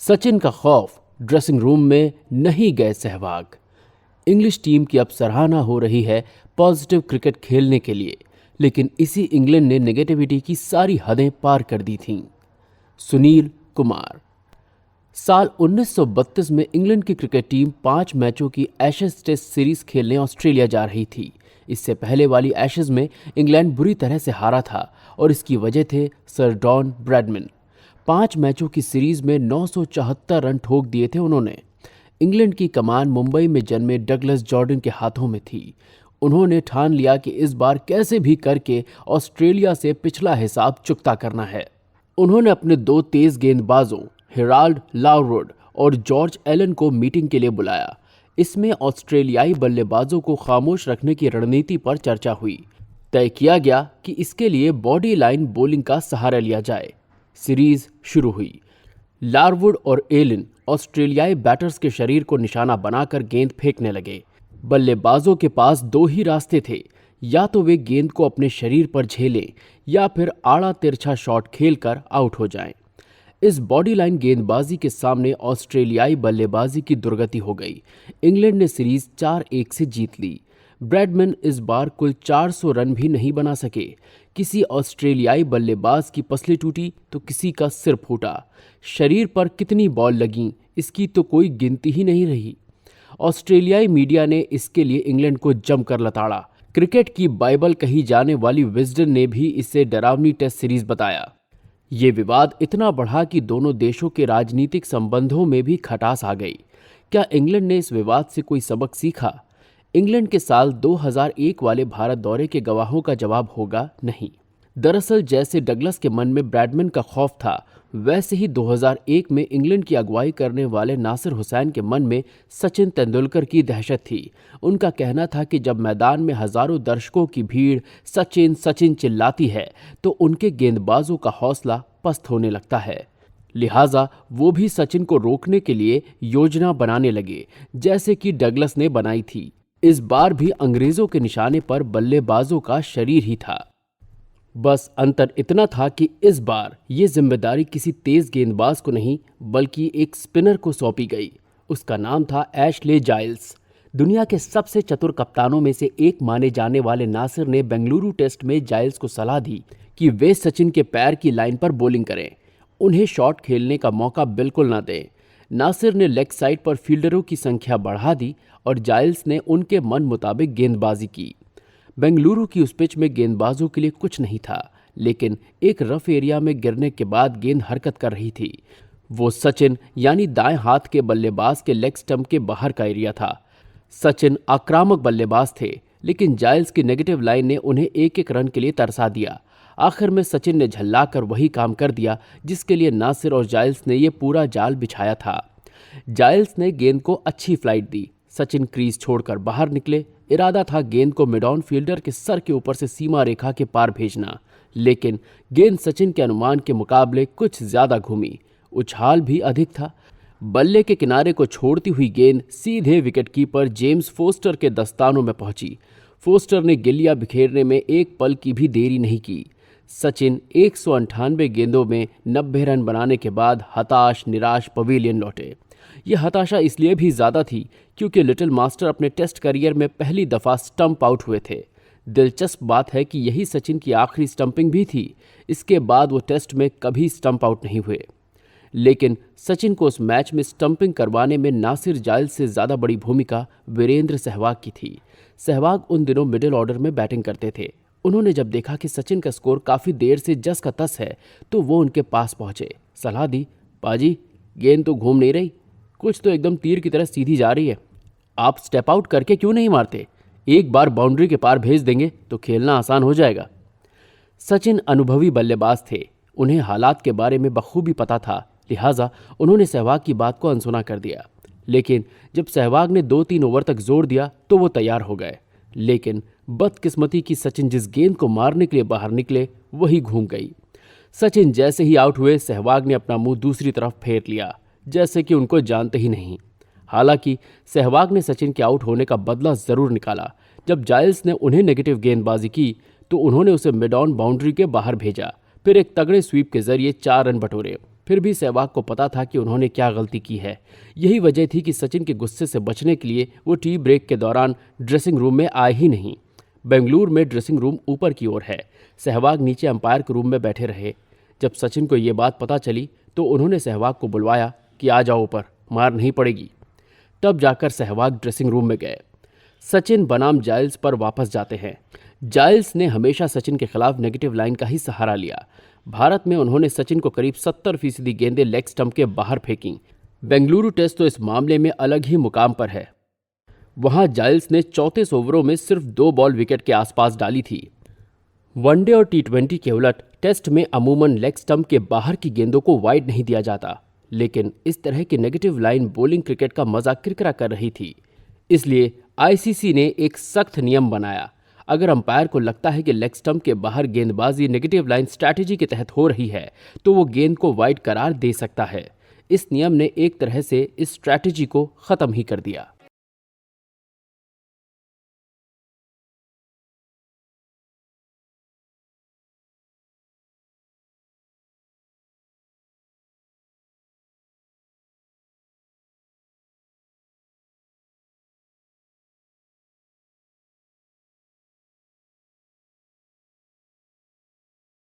सचिन का खौफ dressing room में नहीं गए सहवाग। इंग्लिश टीम की अब सराहना हो रही है पॉजिटिव क्रिकेट खेलने के लिए, लेकिन इसी इंग्लैंड ने नेगेटिविटी की सारी हदें पार कर दी थीं। सुनील कुमार। साल 1932 में इंग्लैंड की क्रिकेट टीम 5 मैचों की एशेज टेस्ट सीरीज खेलने ऑस्ट्रेलिया जा रही थी। इससे पहले वाली एशेज में इंग्लैंड बुरी तरह से हारा था और इसकी वजह थे सर डॉन ब्रैडमैन। 5 मैचों की सीरीज में 974 रन ठोक दिए थे उन्होंने। इंग्लैंड की कमान मुंबई में जन्मे डगलस जॉर्डन के हाथों में थी। उन्होंने ठान लिया कि इस बार कैसे भी करके ऑस्ट्रेलिया से पिछला हिसाब चुकता करना है। उन्होंने अपने 2 तेज गेंदबाजों हेराल्ड लाउरोड और जॉर्ज एलन को मीटिंग के लिए बुलाया। इसमें ऑस्ट्रेलियाई बल्लेबाजों को खामोश रखने की रणनीति पर चर्चा हुई। तय किया गया कि इसके लिए बॉडी लाइन बॉलिंग का सहारा लिया जाए। सीरीज शुरू हुई। लारवुड और एलन ऑस्ट्रेलियाई बैटर्स के शरीर को निशाना बनाकर गेंद फेंकने लगे। बल्लेबाजों के पास 2 ही रास्ते थे, या तो वे गेंद को अपने शरीर पर झेलें या फिर आड़ा तिरछा शॉट खेलकर आउट हो जाएं। इस बॉडी लाइन गेंदबाजी के सामने ऑस्ट्रेलियाई बल्लेबाजी की दुर्गति हो गई। इंग्लैंड ने सीरीज 4-1 से जीत ली। ब्रैडमैन इस बार कुल 400 रन भी नहीं बना सके। किसी ऑस्ट्रेलियाई बल्लेबाज की पसली टूटी तो किसी का सिर फूटा। शरीर पर कितनी बॉल लगीं इसकी तो कोई गिनती ही नहीं रही। ऑस्ट्रेलियाई मीडिया ने इसके लिए इंग्लैंड को जमकर लताड़ा। क्रिकेट की बाइबल कही जाने वाली विजडन ने भी इसे डरावनी टेस्ट सीरीज बताया। ये विवाद इतना बढ़ा कि दोनों देशों के राजनीतिक संबंधों में भी खटास आ गई। क्या इंग्लैंड ने इस विवाद से कोई सबक सीखा? इंग्लैंड के साल 2001 वाले भारत दौरे के गवाहों का जवाब होगा नहीं। दरअसल जैसे डगलस के मन में ब्रैडमैन का खौफ था, वैसे ही 2001 में इंग्लैंड की अगुवाई करने वाले नासिर हुसैन के मन में सचिन तेंदुलकर की दहशत थी। उनका कहना था कि जब मैदान में हजारों दर्शकों की भीड़ सचिन सचिन चिल्लाती है तो उनके गेंदबाजों का हौसला पस्त होने लगता है। लिहाजा वो भी सचिन को रोकने के लिए योजना बनाने लगे, जैसे कि डगलस ने बनाई थी। इस बार भी अंग्रेजों के निशाने पर बल्लेबाजों का शरीर ही था। बस अंतर इतना था कि इस बार ये जिम्मेदारी किसी तेज गेंदबाज को नहीं बल्कि एक स्पिनर को सौंपी गई। उसका नाम था एशले जाइल्स। दुनिया के सबसे चतुर कप्तानों में से एक माने जाने वाले नासिर ने बेंगलुरु टेस्ट में जाइल्स को सलाह दी कि वे सचिन के पैर की लाइन पर बॉलिंग करें, उन्हें शॉट खेलने का मौका बिल्कुल ना दें। नासिर ने लेग साइड पर फील्डरों की संख्या बढ़ा दी और जाइल्स ने उनके मन मुताबिक गेंदबाजी की। बेंगलुरु की उस पिच में गेंदबाजों के लिए कुछ नहीं था, लेकिन एक रफ एरिया में गिरने के बाद गेंद हरकत कर रही थी। वो सचिन यानी दाएं हाथ के बल्लेबाज के लेग स्टंप के बाहर का एरिया था। सचिन आक्रामक बल्लेबाज थे, लेकिन जाइल्स की नेगेटिव लाइन ने उन्हें एक एक रन के लिए तरसा दिया। आखिर में सचिन ने झल्लाकर वही काम कर दिया जिसके लिए नासिर और जाइल्स ने यह पूरा जाल बिछाया था। जाइल्स ने गेंद को अच्छी फ्लाइट दी। सचिन क्रीज छोड़कर बाहर निकले। इरादा था गेंद को मिड ऑन फील्डर के सर के ऊपर से सीमा रेखा के पार भेजना, लेकिन गेंद सचिन के अनुमान के मुकाबले कुछ ज्यादा घूमी। उछाल भी अधिक था। बल्ले के किनारे को छोड़ती हुई गेंद सीधे विकेटकीपर जेम्स फोस्टर के दस्तानों में पहुंची। फोस्टर ने गिल्लियां बिखेरने में एक पल की भी देरी नहीं की। सचिन 198 गेंदों में 90 रन बनाने के बाद हताश निराश पवेलियन लौटे। यह हताशा इसलिए भी ज़्यादा थी क्योंकि लिटिल मास्टर अपने टेस्ट करियर में पहली दफ़ा स्टंप आउट हुए थे। दिलचस्प बात है कि यही सचिन की आखिरी स्टंपिंग भी थी। इसके बाद वो टेस्ट में कभी स्टंप आउट नहीं हुए। लेकिन सचिन को उस मैच में स्टंपिंग करवाने में नासिर जाइल्स से ज़्यादा बड़ी भूमिका वीरेंद्र सहवाग की थी। सहवाग उन दिनों मिडिल ऑर्डर में बैटिंग करते थे। उन्होंने जब देखा कि सचिन का स्कोर काफ़ी देर से जस का तस है तो वो उनके पास पहुंचे। सलाह दी, पाजी गेंद तो घूम नहीं रही, कुछ तो एकदम तीर की तरह सीधी जा रही है। आप स्टेप आउट करके क्यों नहीं मारते? एक बार बाउंड्री के पार भेज देंगे तो खेलना आसान हो जाएगा। सचिन अनुभवी बल्लेबाज थे। उन्हें हालात के बारे में बखूबी पता था, लिहाजा उन्होंने सहवाग की बात को अनसुना कर दिया। लेकिन जब सहवाग ने 2-3 ओवर तक जोर दिया तो वो तैयार हो गए। लेकिन बदकिस्मती की सचिन जिस गेंद को मारने के लिए बाहर निकले वही घूम गई। सचिन जैसे ही आउट हुए सहवाग ने अपना मुंह दूसरी तरफ फेर लिया, जैसे कि उनको जानते ही नहीं। हालांकि सहवाग ने सचिन के आउट होने का बदला जरूर निकाला। जब जाइल्स ने उन्हें नेगेटिव गेंदबाजी की तो उन्होंने उसे मिड ऑन बाउंड्री के बाहर भेजा। फिर एक तगड़े स्वीप के जरिए 4 रन बटोरे। फिर भी सहवाग को पता था कि उन्होंने क्या गलती की है। यही वजह थी कि सचिन के गुस्से से बचने के लिए वो टी ब्रेक के दौरान ड्रेसिंग रूम में आए ही नहीं। बेंगलुरु में ड्रेसिंग रूम ऊपर की ओर है। सहवाग नीचे अंपायर के रूम में बैठे रहे। जब सचिन को ये बात पता चली तो उन्होंने सहवाग को बुलवाया कि आ जाओ ऊपर, मार नहीं पड़ेगी। तब जाकर सहवाग ड्रेसिंग रूम में गए। सचिन बनाम जाइल्स पर वापस जाते हैं। जाइल्स ने हमेशा सचिन के खिलाफ नेगेटिव लाइन का ही सहारा लिया। भारत में उन्होंने सचिन को करीब 70% गेंदें लेग स्टंप के बाहर फेंकी। बेंगलुरु टेस्ट तो इस मामले में अलग ही मुकाम पर है। वहां जाइल्स ने 34 ओवरों में सिर्फ 2 बॉल विकेट के आसपास डाली थी। वनडे और टी20 के उलट टेस्ट में अमूमन लेग स्टंप के बाहर की गेंदों को वाइड नहीं दिया जाता, लेकिन इस तरह की नेगेटिव लाइन बॉलिंग क्रिकेट का मजा किरकिरा कर रही थी। इसलिए आईसीसी ने एक सख्त नियम बनाया। अगर अंपायर को लगता है कि लेग स्टंप के बाहर गेंदबाजी नेगेटिव लाइन स्ट्रैटेजी के तहत हो रही है तो वो गेंद को वाइड करार दे सकता है। इस नियम ने एक तरह से इस स्ट्रैटेजी को खत्म ही कर दिया।